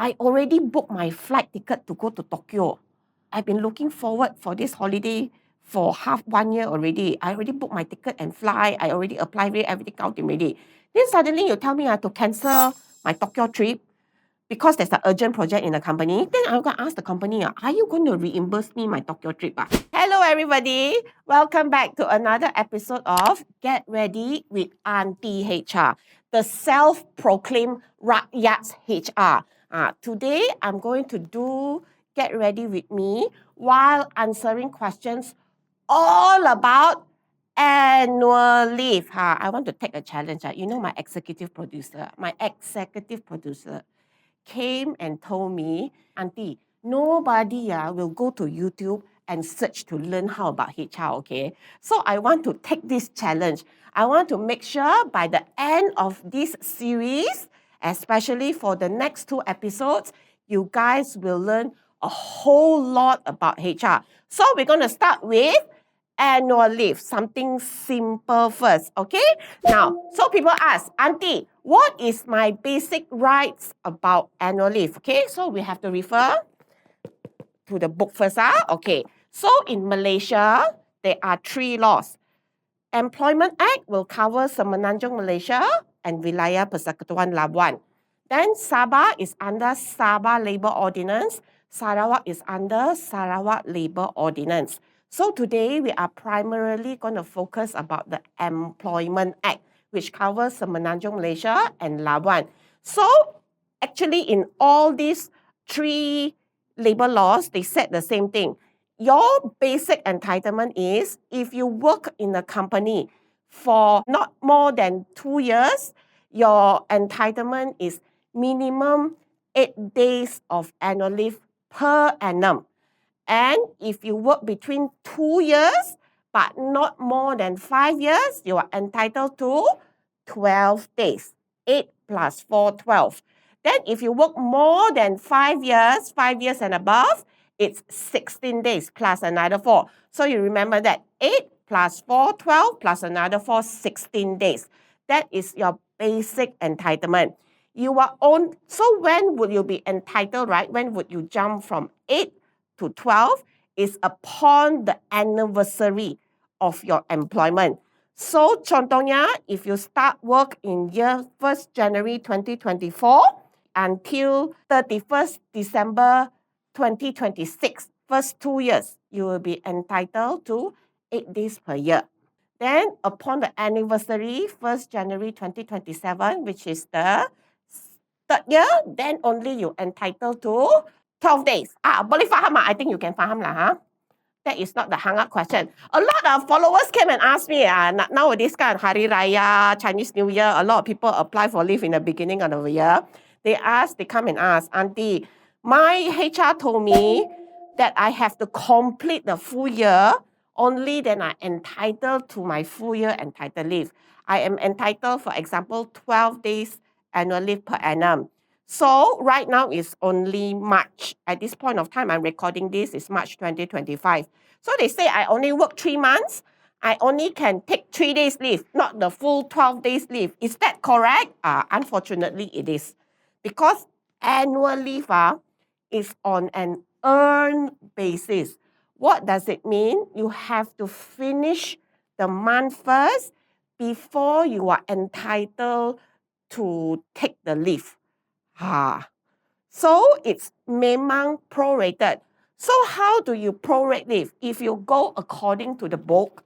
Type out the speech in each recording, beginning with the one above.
I already booked my flight ticket to go to Tokyo. I've been looking forward for this holiday for 1 year already. I already booked my ticket and fly. I already applied it, everything out already. Then suddenly you tell me I have to cancel my Tokyo trip because there's an urgent project in the company. Then I'm going to ask the company, are you going to reimburse me my Tokyo trip? Hello everybody. Welcome back to another episode of Get Ready with Aunty HR, the self-proclaimed Rakyat's HR. Today, I'm going to Get Ready with me while answering questions all about annual leave. I want to take a challenge. You know my executive producer came and told me, Auntie, nobody will go to YouTube and search to learn how about HR, okay? So I want to take this challenge. I want to make sure by the end of this series, especially for the next 2 episodes, you guys will learn a whole lot about HR. So we're going to start with annual leave, something simple first, okay? Now, so people ask, Auntie, what is my basic rights about annual leave? Okay, so we have to refer to the book first, okay. So in Malaysia, there are 3 laws. Employment Act will cover Semenanjung Malaysia and Wilayah Persekutuan Labuan. Then Sabah is under Sabah Labour Ordinance. Sarawak is under Sarawak Labour Ordinance. So today we are primarily going to focus about the Employment Act, which covers Semenanjung Malaysia and Labuan. So actually in all these 3 labor laws, they said the same thing. Your basic entitlement is if you work in a company for not more than 2 years, your entitlement is minimum 8 days of annual leave per annum. And if you work between 2 years, but not more than 5 years, you are entitled to 12 days. 8 plus 4, 12. Then if you work more than 5 years and above, it's 16 days plus another 4. So you remember that 8 plus 4, 12 plus another 4, 16 days. That is your basic entitlement. So when would you be entitled, right? When would you jump from 8 to 12 is upon the anniversary of your employment. So contohnya, if you start work in year 1st January 2024 until 31st December 2026, first 2 years, you will be entitled to 8 days per year. Then upon the anniversary, 1st January 2027, which is the 3rd year, then only you entitled to 12 days. Boleh faham? I think you can faham lah. That is not the hang-up question. A lot of followers came and asked me, nowadays Hari Raya, Chinese New Year, a lot of people apply for leave in the beginning of the year. They come and ask, Auntie, my HR told me that I have to complete the full year, only then I'm entitled to my full year entitled leave. I am entitled, for example, 12 days annual leave per annum. So right now is only March. At this point of time, I'm recording this, is March 2025. So they say I only work 3 months. I only can take 3 days leave, not the full 12 days leave. Is that correct? Unfortunately, it is. Because annual leave is on an earned basis. What does it mean? You have to finish the month first before you are entitled to take the leave. So it's memang prorated. So how do you prorate leave? If you go according to the book,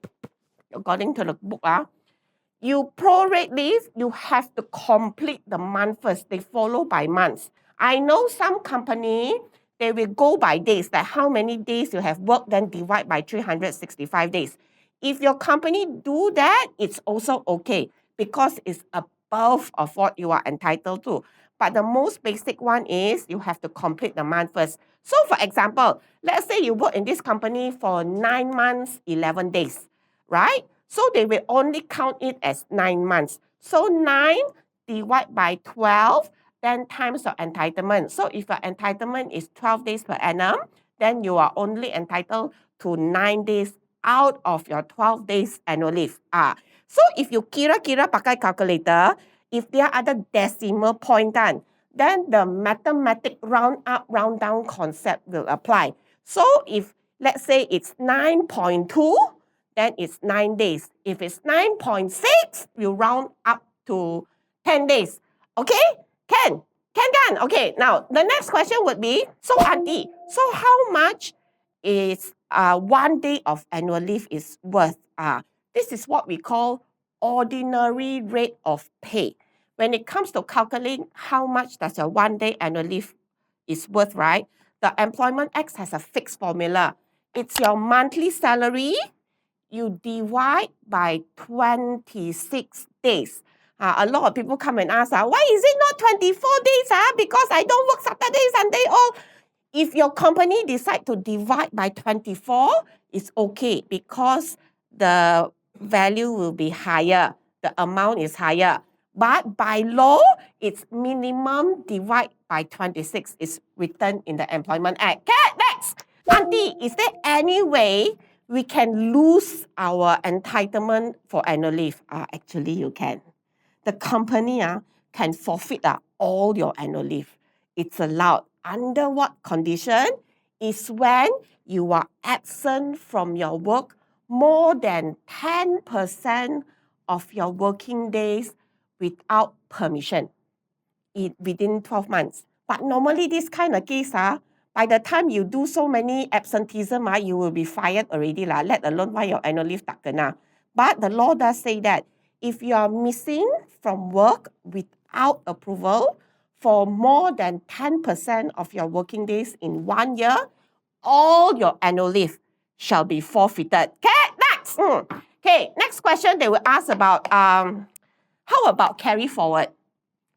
you prorate leave, you have to complete the month first. They follow by months. I know some company, they will go by days, like how many days you have worked, then divide by 365 days. If your company do that, it's also okay because it's above of what you are entitled to. But the most basic one is you have to complete the month first. So for example, let's say you work in this company for 9 months, 11 days, right? So they will only count it as 9 months. So 9 divided by 12, then times your entitlement. So if your entitlement is 12 days per annum, then you are only entitled to 9 days out of your 12 days annual leave. So if you kira pakai calculator, if there are other decimal point, then the mathematic round up, round down concept will apply. So if let's say it's 9.2, then it's 9 days. If it's 9.6, you round up to 10 days. Okay? Can. Okay, now the next question would be, so Auntie, so how much is 1 day of annual leave is worth? This is what we call ordinary rate of pay. When it comes to calculating how much does your 1 day annual leave is worth, right? The Employment Act has a fixed formula. It's your monthly salary, you divide by 26 days. A lot of people come and ask, why is it not 24 days? Because I don't work Saturday, Sunday, all. If your company decide to divide by 24, it's okay because the value will be higher. The amount is higher. But by law, it's minimum divide by 26 is written in the Employment Act. Okay, next. Auntie, is there any way we can lose our entitlement for annual leave? Actually, you can. The company can forfeit all your annual leave. It's allowed. Under what condition? Is when you are absent from your work more than 10% of your working days without permission within 12 months. But normally this kind of case, by the time you do so many absenteeism, you will be fired already, let alone why your annual leave tak kena. But the law does say that if you are missing from work without approval for more than 10% of your working days in 1 year, all your annual leave shall be forfeited. Okay, next. Okay, next question they will ask about, how about carry forward?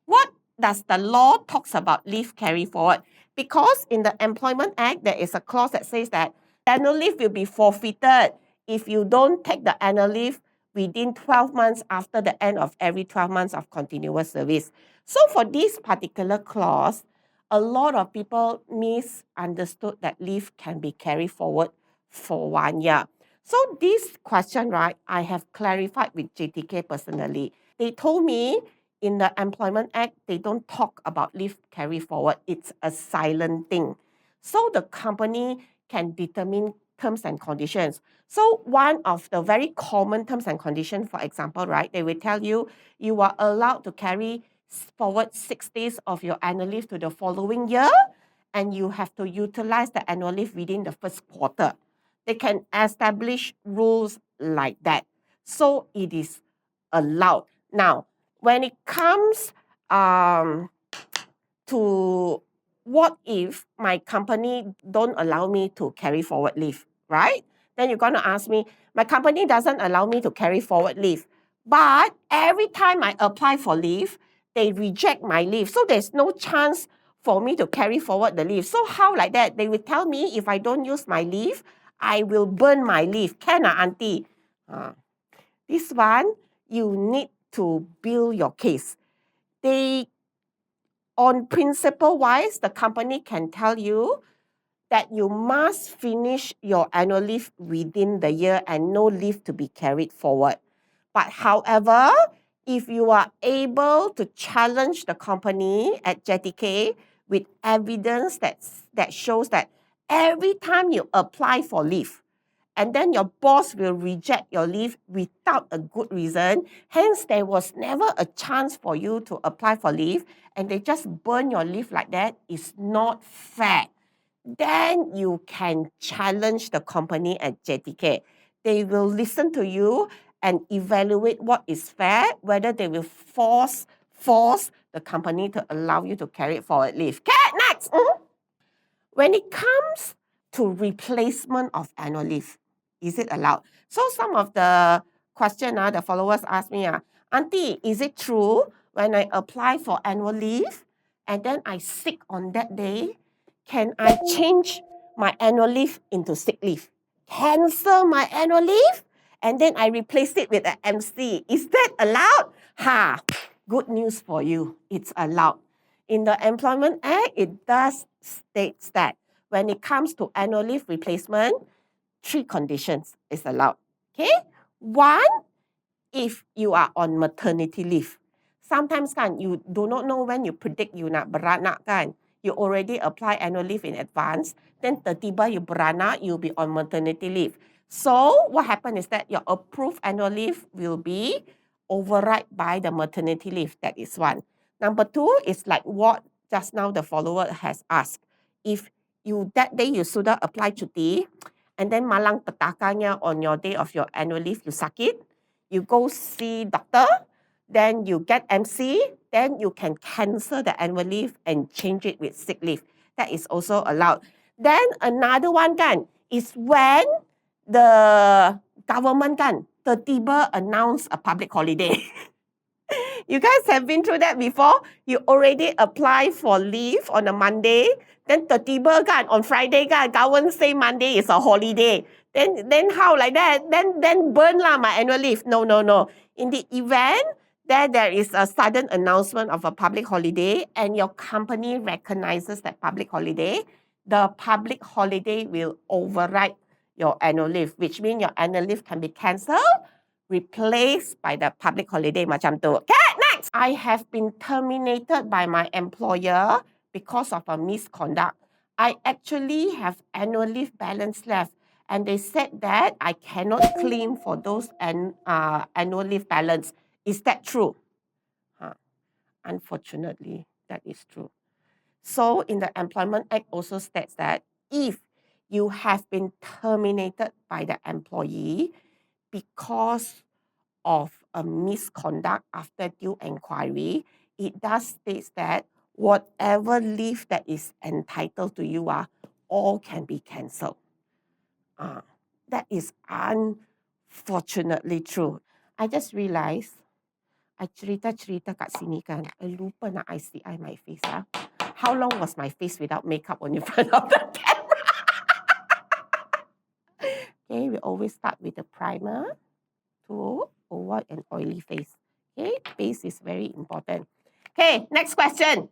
What does the law talks about leave carry forward? Because in the Employment Act, there is a clause that says that annual leave will be forfeited if you don't take the annual leave within 12 months after the end of every 12 months of continuous service. So for this particular clause, a lot of people misunderstood that leave can be carried forward for 1 year. So this question, right, I have clarified with JTK personally. They told me in the Employment Act, they don't talk about leave carry forward. It's a silent thing. So the company can determine terms and conditions. So one of the very common terms and conditions, for example, right, they will tell you, you are allowed to carry forward 6 days of your annual leave to the following year, and you have to utilize the annual leave within the first quarter. They can establish rules like that. So it is allowed. Now, when it comes to what if my company don't allow me to carry forward leave, right? Then you're going to ask me, my company doesn't allow me to carry forward leave, but every time I apply for leave, they reject my leave. So there's no chance for me to carry forward the leave. So how like that? They will tell me if I don't use my leave, I will burn my leave. Can Auntie? This one, you need to build your case. They, on principle wise, the company can tell you that you must finish your annual leave within the year and no leave to be carried forward. But however, if you are able to challenge the company at JTK with evidence that shows that every time you apply for leave, and then your boss will reject your leave without a good reason. Hence, there was never a chance for you to apply for leave, and they just burn your leave like that. It's not fair. Then you can challenge the company at JTK. They will listen to you and evaluate what is fair, whether they will force the company to allow you to carry forward leave. Okay, next. When it comes to replacement of annual leave, is it allowed? So some of the question, the followers ask me, Auntie, is it true when I apply for annual leave and then I sick on that day, can I change my annual leave into sick leave? Cancel my annual leave and then I replace it with an MC. Is that allowed? Good news for you. It's allowed. In the Employment Act, it does states that when it comes to annual leave replacement, 3 conditions is allowed. Okay? 1, if you are on maternity leave. sometimes kan, you do not know when you predict you nak beranak kan. You already apply annual leave in advance, then tiba-tiba you beranak, you'll be on maternity leave. So what happened is that your approved annual leave will be override by the maternity leave. That is one. Number two is like what just now the follower has asked. If you that day you sudah apply cuti, and then malang petakanya on your day of your annual leave, you sakit, you go see doctor, then you get MC, then you can cancel the annual leave and change it with sick leave. That is also allowed. Then another one kan, is when the government kan, tiba-tiba announce a public holiday. You guys have been through that before? You already apply for leave on a Monday, then tiba-tiba kan, on Friday kan, government say Monday is a holiday. Then how like that? Then burn lah my annual leave. No. In the event that there is a sudden announcement of a public holiday and your company recognizes that public holiday, the public holiday will override your annual leave, which means your annual leave can be cancelled, replaced by the public holiday macam tu. Okay, next. I have been terminated by my employer because of a misconduct. I actually have annual leave balance left, and they said that I cannot claim for those annual leave balance. Is that true? Unfortunately, that is true. So in the Employment Act also states that if you have been terminated by the employee because of a misconduct after due inquiry, it does state that whatever leave that is entitled to you, all can be cancelled. That is unfortunately true. I just realized, I cerita kat sini kan, I lupa nak ICI my face. How long was my face without makeup on in front of the camera? Okay, we always start with the primer to avoid an oily face. Okay, face is very important. Okay, next question.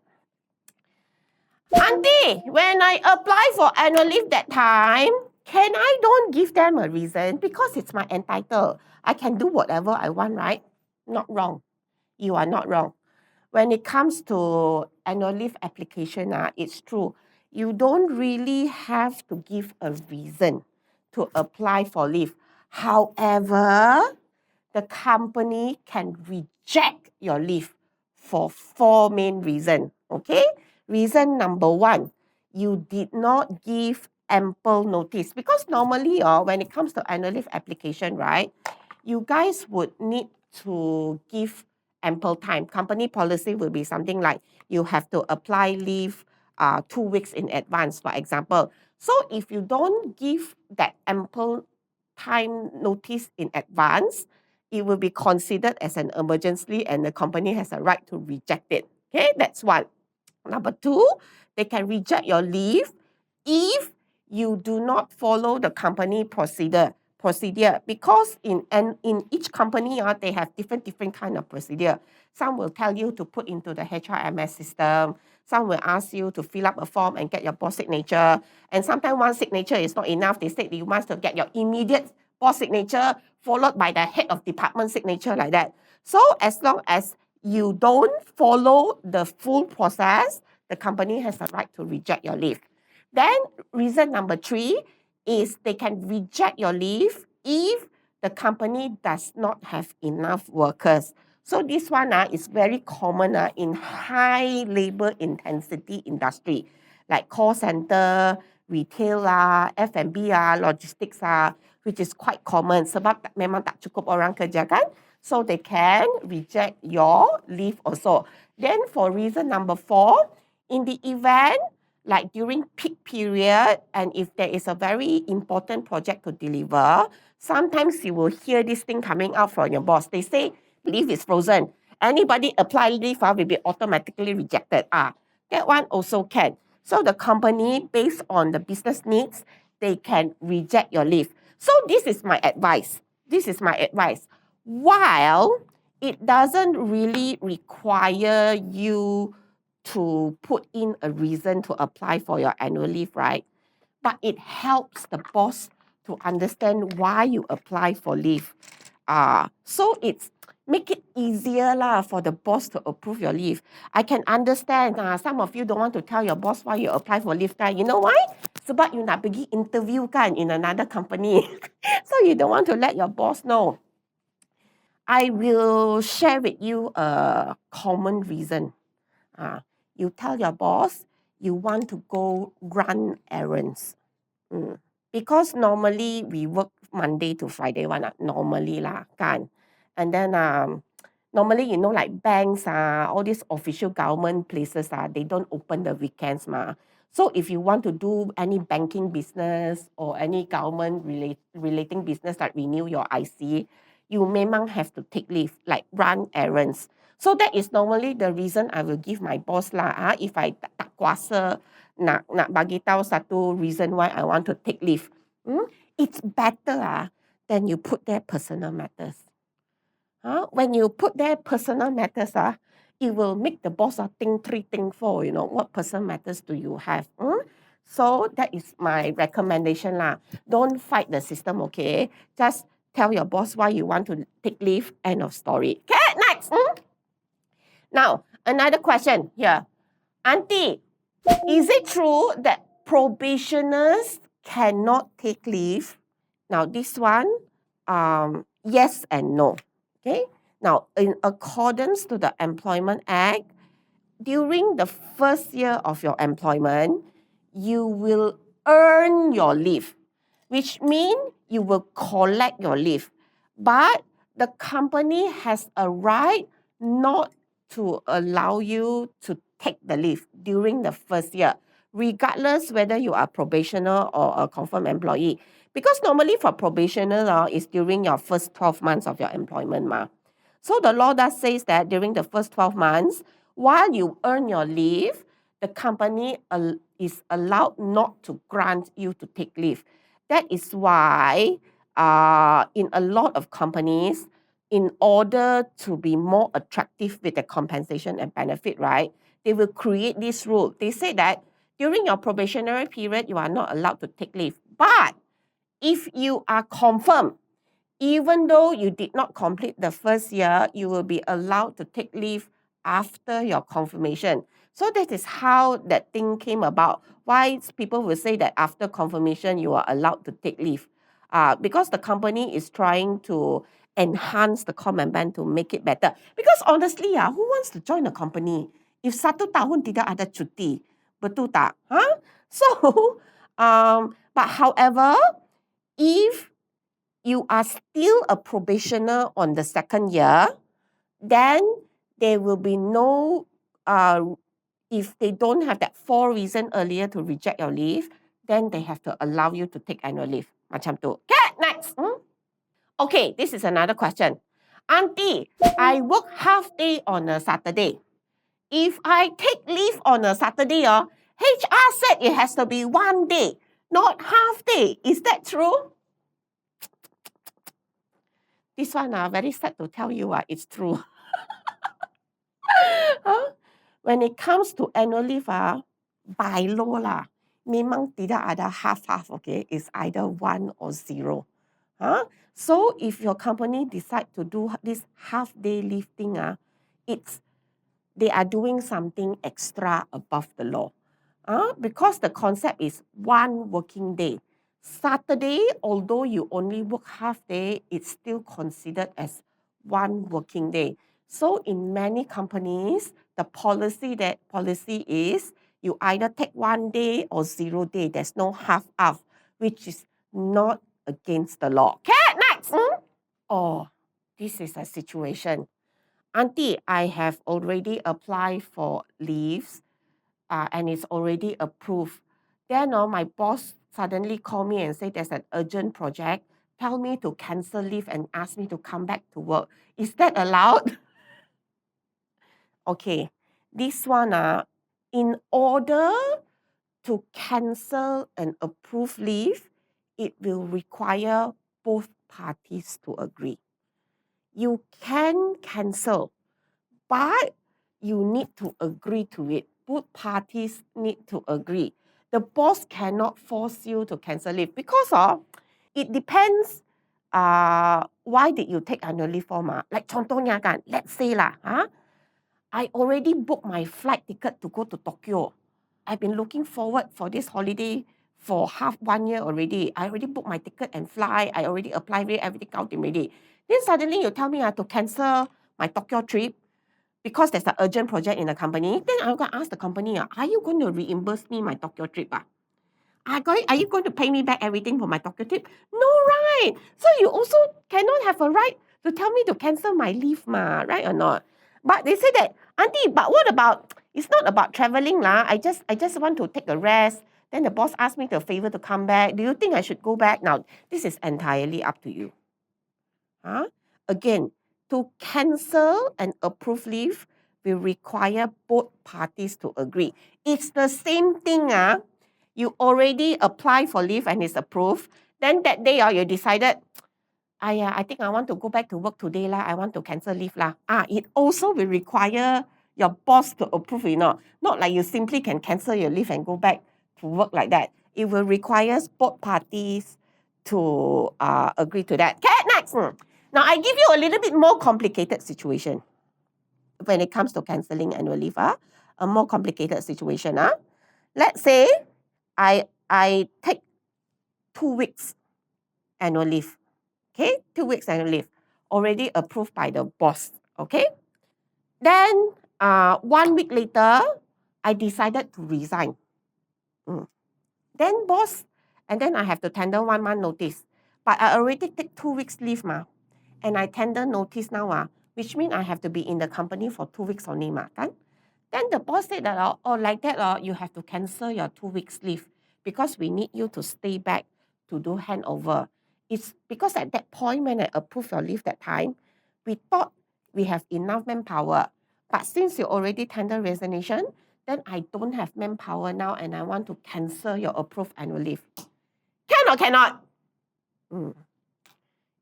Auntie, when I apply for annual leave that time, can I don't give them a reason? Because it's my entitled. I can do whatever I want, right? Not wrong. You are not wrong. When it comes to annual leave application, it's true. You don't really have to give a reason to apply for leave. However, the company can reject your leave for 4 main reasons. Okay? Reason number 1, you did not give ample notice. Because normally, when it comes to annual leave application, right, you guys would need to give ample time. Company policy will be something like you have to apply leave 2 weeks in advance, for example. So if you don't give that ample time notice in advance, it will be considered as an emergency and the company has a right to reject it. Okay, that's one. Number 2, they can reject your leave if you do not follow the company procedure, because in each company, they have different kind of procedure. Some will tell you to put into the HRMS system. Some will ask you to fill up a form and get your boss signature. And sometimes one signature is not enough. They say you must get your immediate boss signature followed by the head of department signature like that. So as long as you don't follow the full process, the company has a right to reject your leave. Then reason number 3 is they can reject your leave if the company does not have enough workers. So this one is very common in high labor intensity industry, like call center, retail, F&B, logistics, which is quite common sebab memang tak cukup orang kerja kan. So they can reject your leave also. Then for reason number 4, in the event like during peak period, and if there is a very important project to deliver, sometimes you will hear this thing coming out from your boss. They say, leave is frozen. Anybody apply leave will be automatically rejected. That one also can. So the company, based on the business needs, they can reject your leave. So this is my advice. While it doesn't really require you to put in a reason to apply for your annual leave, right? But it helps the boss to understand why you apply for leave. So it's make it easier lah for the boss to approve your leave. I can understand some of you don't want to tell your boss why you apply for leave kan. You know why? Sebab you nak pergi interview kan in another company. So you don't want to let your boss know. I will share with you a common reason. You tell your boss you want to go run errands. Because normally we work Monday to Friday one, normally lah kan. And then normally like banks all these official government places they don't open the weekends ma. So if you want to do any banking business or any government relating business like renew your IC, you memang have to take leave, like run errands. So that is normally the reason I will give my boss lah. If I tak kuasa nak bagi tahu satu reason why I want to take leave. It's better than you put there personal matters. When you put there personal matters, it will make the boss think 3, think 4, what personal matters do you have? So that is my recommendation lah. Don't fight the system, okay? Just tell your boss why you want to take leave, end of story. Okay, next. Now, another question here. Auntie, is it true that probationers cannot take leave? Now, this one, yes and no. Okay. Now, in accordance to the Employment Act, during the first year of your employment, you will earn your leave, which means you will collect your leave. But the company has a right not to allow you to take the leave during the first year, regardless whether you are probationer or a confirmed employee. Because normally for probationer, is during your first 12 months of your employment. So the law does says that during the first 12 months, while you earn your leave, the company is allowed not to grant you to take leave. That is why in a lot of companies, in order to be more attractive with the compensation and benefit, right, they will create this rule. They say that during your probationary period, you are not allowed to take leave. But if you are confirmed, even though you did not complete the first year, you will be allowed to take leave after your confirmation. So that is how that thing came about. Why people will say that after confirmation, you are allowed to take leave. Because the company is trying to enhance the com and ben to make it better. Because honestly, who wants to join a company if 1 tahun tidak ada cuti? Betul tak? So, but however, if you are still a probationer on the second year, then there will be no, if they don't have that 4 reason earlier to reject your leave, then they have to allow you to take annual leave. Macam tu. Okay, next. Okay, this is another question. Auntie, I work half day on a Saturday. If I take leave on a Saturday, HR said it has to be 1 day, not half day. Is that true? This one, very sad to tell you, it's true. When it comes to annual leave, by law, memang tidak ada half-half, okay? It's either 1 or 0. So if your company decide to do this half-day leave thing, they are doing something extra above the law. Because the concept is 1 working day. Saturday, although you only work half day, it's still considered as 1 working day. So in many companies, the policy is you either take 1 day or 0 day. There's no half, which is not against the law. Okay, next. Oh, this is a situation. Auntie, I have already applied for leaves and it's already approved. Then my boss suddenly called me and said there's an urgent project. Tell me to cancel leave and ask me to come back to work. Is that allowed? Okay, this one, in order to cancel an approved leave, it will require both parties to agree. You can cancel, but you need to agree to it. Both parties need to agree. The boss cannot force you to cancel leave because it depends why did you take annual leave for Like contohnya kan, let's say lah, I already booked my flight ticket to go to Tokyo. I've been looking forward for this holiday for half 1 year already. I already booked my ticket and fly. I already applied it, everything out already. Then suddenly you tell me I have to cancel my Tokyo trip because there's an urgent project in the company. Then I'm going to ask the company, are you going to reimburse me my Tokyo trip? Are you going to pay me back everything for my Tokyo trip? No, right? So you also cannot have a right to tell me to cancel my leave, right or not? But they say that, Auntie, but what about, it's not about traveling lah. I just want to take a rest. Then the boss asked me to favor to come back. Do you think I should go back? Now, this is entirely up to you. Again, to cancel an approved leave will require both parties to agree. It's the same thing. You already apply for leave and it's approved. Then that day you decided, I think I want to go back to work today lah. I want to cancel leave lah. It also will require your boss to approve, Not like you simply can cancel your leave and go back to work like that. It will require both parties to agree to that. Okay, next. Now I give you a little bit more complicated situation when it comes to cancelling annual leave. A more complicated situation. Let's say I take 2 weeks annual leave. Okay, 2 weeks annual leave, already approved by the boss. Okay, then 1 week later, I decided to resign. Then boss, and then I have to tender 1 month notice. But I already take 2 weeks leave and I tender notice now which means I have to be in the company for 2 weeks only kan? Then the boss said that like that you have to cancel your 2 weeks leave because we need you to stay back to do handover. It's because at that point when I approved your leave that time, we thought we have enough manpower. But since you already tender resignation, then I don't have manpower now and I want to cancel your approved annual leave. Can or cannot?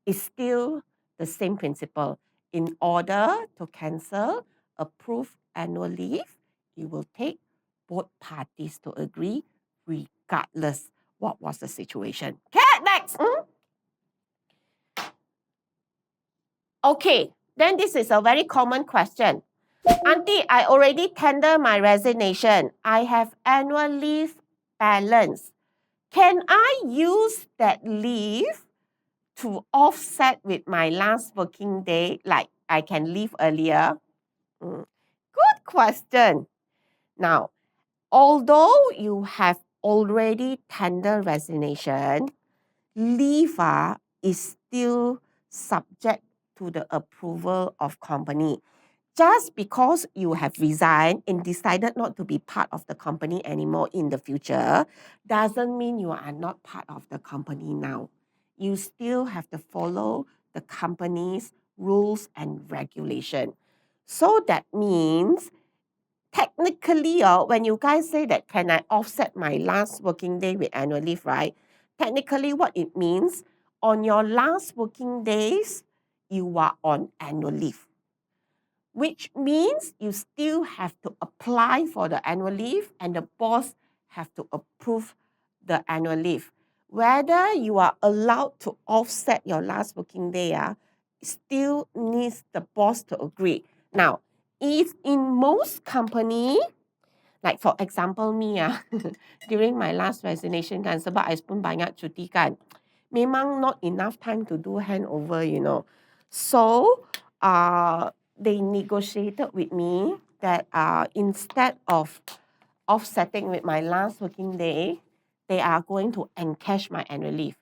It's still the same principle. In order to cancel approved annual leave, it will take both parties to agree regardless what was the situation. Okay, next. Okay, then this is a very common question. Auntie, I already tender my resignation. I have annual leave balance. Can I use that leave to offset with my last working day, like I can leave earlier? Good question. Now, although you have already tendered resignation, leave is still subject to the approval of company. Just because you have resigned and decided not to be part of the company anymore in the future, doesn't mean you are not part of the company now. You still have to follow the company's rules and regulation. So that means, technically, when you guys say that, can I offset my last working day with annual leave, right? Technically, what it means, on your last working days, you are on annual leave, which means you still have to apply for the annual leave and the boss have to approve the annual leave. Whether you are allowed to offset your last working day, still needs the boss to agree. Now, if in most company, like for example me, during my last resignation kan, sebab I pun banyak cuti kan, memang not enough time to do handover, So, they negotiated with me that instead of offsetting with my last working day, they are going to encash my annual leave.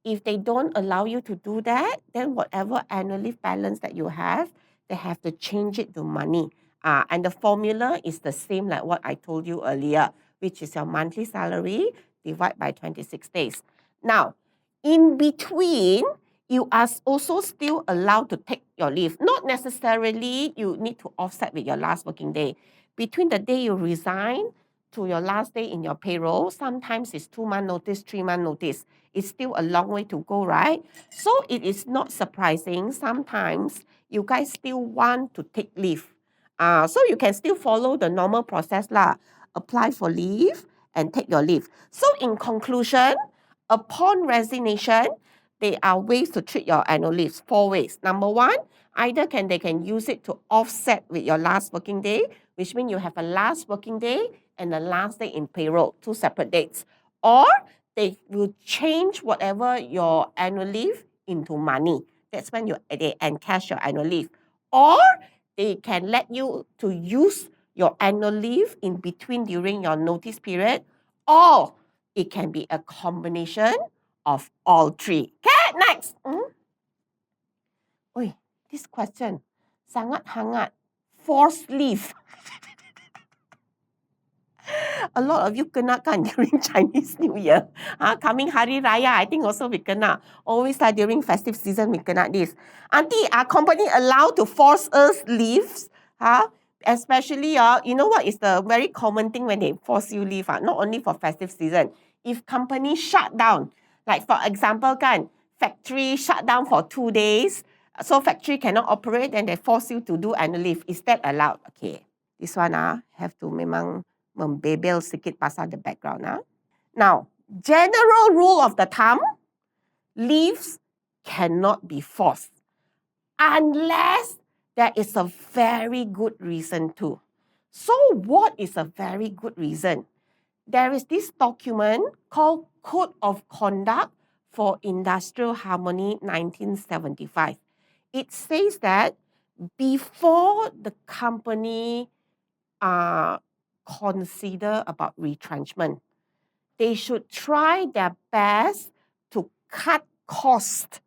If they don't allow you to do that, then whatever annual leave balance that you have, they have to change it to money. And the formula is the same like what I told you earlier, which is your monthly salary divided by 26 days. Now, in between, you are also still allowed to take your leave. Not necessarily you need to offset with your last working day. Between the day you resign to your last day in your payroll, sometimes it's 2 month notice, 3 month notice. It's still a long way to go, right? So it is not surprising. Sometimes you guys still want to take leave. So you can still follow the normal process lah. Apply for leave and take your leave. So in conclusion, upon resignation, there are ways to treat your annual leaves, 4 ways. Number one, either they can use it to offset with your last working day, which means you have a last working day and a last day in payroll, 2 separate dates. Or they will change whatever your annual leave into money. That's when they encash your annual leave. Or they can let you to use your annual leave in between during your notice period, or it can be a combination of all 3. Okay, next. Oi, this question sangat hangat. Forced leave. A lot of you kena kan during Chinese New Year. Coming Hari Raya, I think also we kena. Always during festive season, we kena this. Auntie, are company allowed to force us leaves? Especially, you know what is the very common thing when they force you leave? Not only for festive season. If company shut down, like for example, factory shut down for 2 days, so factory cannot operate, then they force you to do annual leave. Is that allowed? Okay, this one have to memang membebel sikit pasal the background. Now, general rule of the thumb, leaves cannot be forced unless there is a very good reason to. So what is a very good reason? There is this document called Code of Conduct for Industrial Harmony 1975. It says that before the company consider about retrenchment, they should try their best to cut cost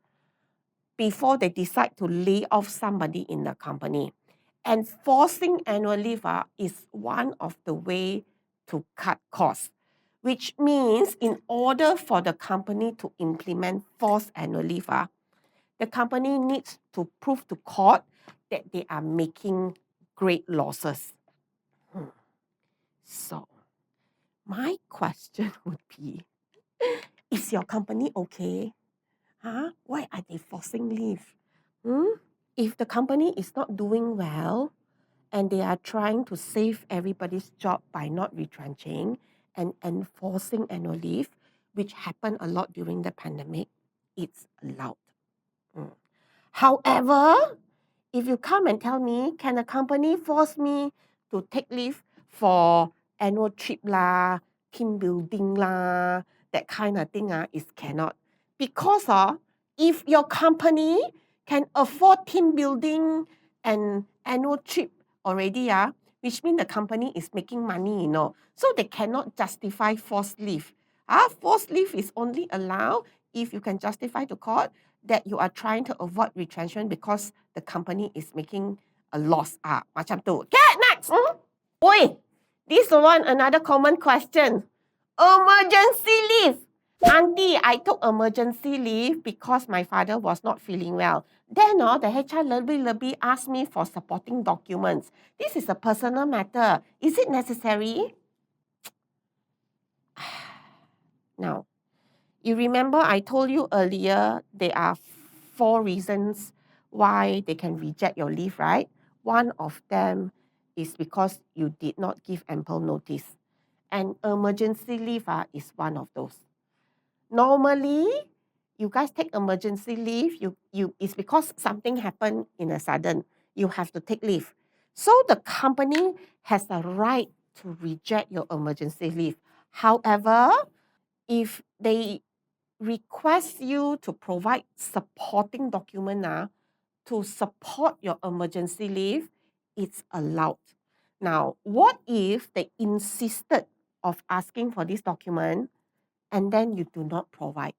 before they decide to lay off somebody in the company. And forcing annual leave is one of the way to cut costs, which means in order for the company to implement forced annual leave, the company needs to prove to court that they are making great losses. So, my question would be, is your company okay? Why are they forcing leave? If the company is not doing well and they are trying to save everybody's job by not retrenching and enforcing annual leave, which happened a lot during the pandemic, it's allowed. However, if you come and tell me, can a company force me to take leave for annual trip lah, team building lah, that kind of thing, is cannot. Because if your company can afford team building and annual trip already, which means the company is making money, so they cannot justify forced leave. Forced leave is only allowed if you can justify to court that you are trying to avoid retrenchment because the company is making a loss. Macam tu. Okay, next. Oi, this one, another common question. Emergency leave. Auntie, I took emergency leave because my father was not feeling well. Then the HR lebih asked me for supporting documents. This is a personal matter. Is it necessary? Now, you remember I told you earlier there are 4 reasons why they can reject your leave, right? One of them is because you did not give ample notice. And emergency leave is one of those. Normally, you guys take emergency leave, it's because something happened in a sudden. You have to take leave. So the company has the right to reject your emergency leave. However, if they request you to provide supporting document to support your emergency leave, it's allowed. Now, what if they insisted of asking for this document and then you do not provide?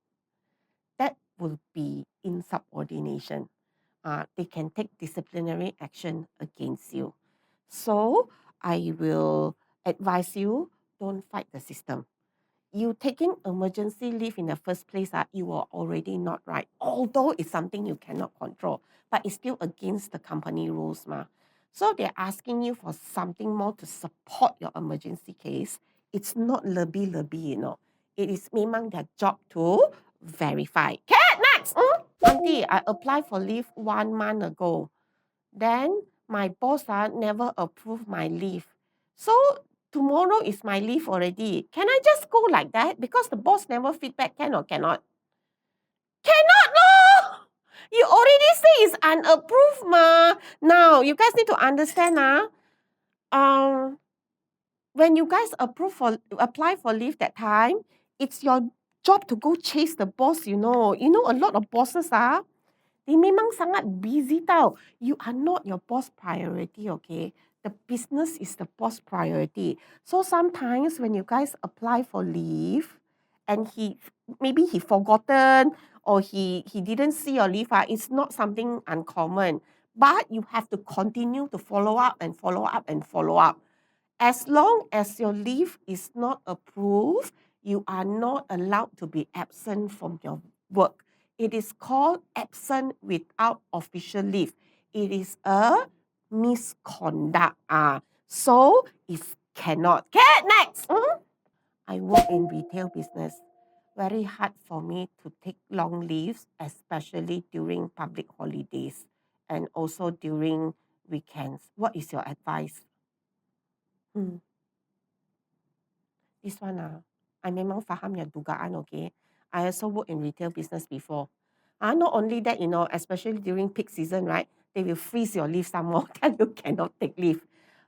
That will be insubordination. They can take disciplinary action against you. So I will advise you, don't fight the system. You taking emergency leave in the first place, you are already not right. Although it's something you cannot control, but it's still against the company rules. So they're asking you for something more to support your emergency case. It's not lebih-lebih, It is memang their job to verify. Okay, next. Auntie, I applied for leave 1 month ago. Then my boss never approved my leave. So tomorrow is my leave already. Can I just go like that? Because the boss never feedback, can or cannot? Cannot law. You already say it's unapproved ma. Now, you guys need to understand when you guys apply for leave that time, it's your job to go chase the boss, you know. You know, a lot of bosses they memang sangat busy tau. You are not your boss priority, okay? The business is the boss priority. So sometimes when you guys apply for leave and maybe he forgotten or he didn't see your leave, it's not something uncommon. But you have to continue to follow up and follow up and follow up. As long as your leave is not approved, you are not allowed to be absent from your work. It is called absent without official leave. It is a misconduct. So it cannot. Okay, next. I work in retail business. Very hard for me to take long leaves, especially during public holidays and also during weekends. What is your advice? This one I memang faham your dugaan, okay? I also work in retail business before. Not only that, you know, especially during peak season, right? They will freeze your leave some more, then you cannot take leave.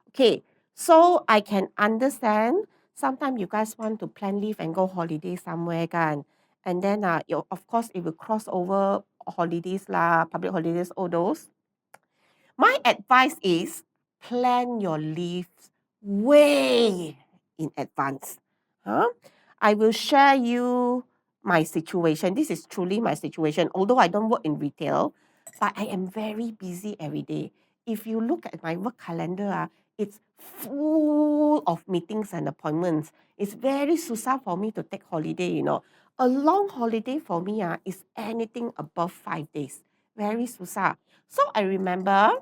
Okay, so I can understand. Sometimes you guys want to plan leave and go holiday somewhere, kan? And then, of course, it will cross over holidays lah, public holidays, all those. My advice is plan your leaves way in advance. I will share you my situation. This is truly my situation. Although I don't work in retail, but I am very busy every day. If you look at my work calendar, it's full of meetings and appointments. It's very susah for me to take holiday, you know. A long holiday for me is anything above 5 days. Very susah. So I remember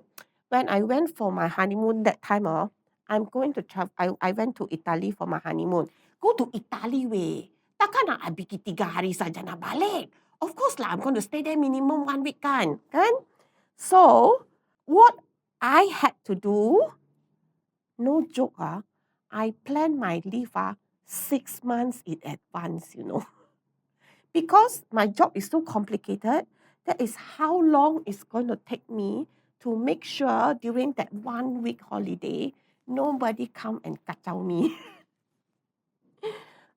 when I went for my honeymoon that time, I'm going to travel. I went to Italy for my honeymoon. Go to Italy weh. Takkan nak pergi 3 hari saja nak balik. Of course lah, I'm going to stay there minimum 1 week kan? So, what I had to do, no joke I planned my leave 6 months in advance, you know. Because my job is so complicated, that is how long it's going to take me to make sure during that 1 week holiday, nobody come and kacau me.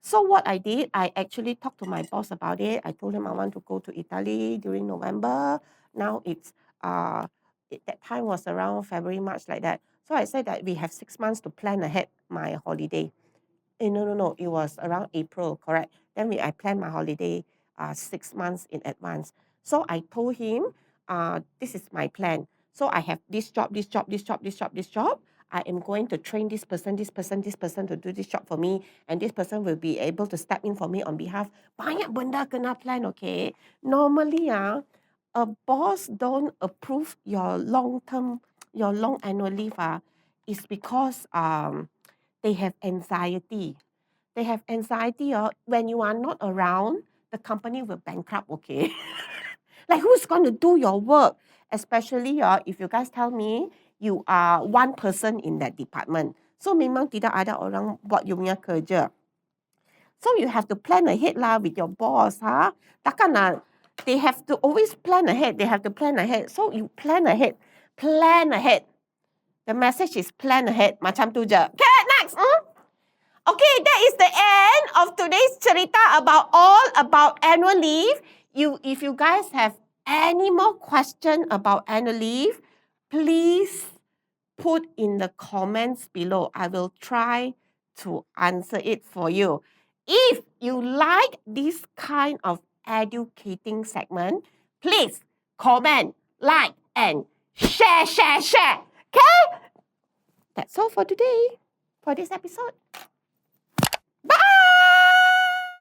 So what I did, I actually talked to my boss about it. I told him I want to go to Italy during November. Now it's that time was around February, March like that. So I said that we have 6 months to plan ahead my holiday. No. It was around April, correct? Then I planned my holiday 6 months in advance. So I told him, this is my plan. So I have this job. I am going to train this person to do this job for me. And this person will be able to step in for me on behalf. Banyak benda kena plan, okay? Normally, a boss don't approve your long annual leave. Is because they have anxiety. They have anxiety when you are not around, the company will bankrupt, okay? Like who's going to do your work? Especially if you guys tell me you are one person in that department. So memang tidak ada orang buat you punya kerja. So you have to plan ahead lah with your boss. Takkan they have to always plan ahead. They have to plan ahead. So you plan ahead. Plan ahead. The message is plan ahead. Macam tu je. Okay, next. Okay, that is the end of today's cerita about annual leave. If you guys have any more question about annual leave, please put in the comments below. I will try to answer it for you. If you like this kind of educating segment, please comment, like, and share. Okay? That's all for today, for this episode.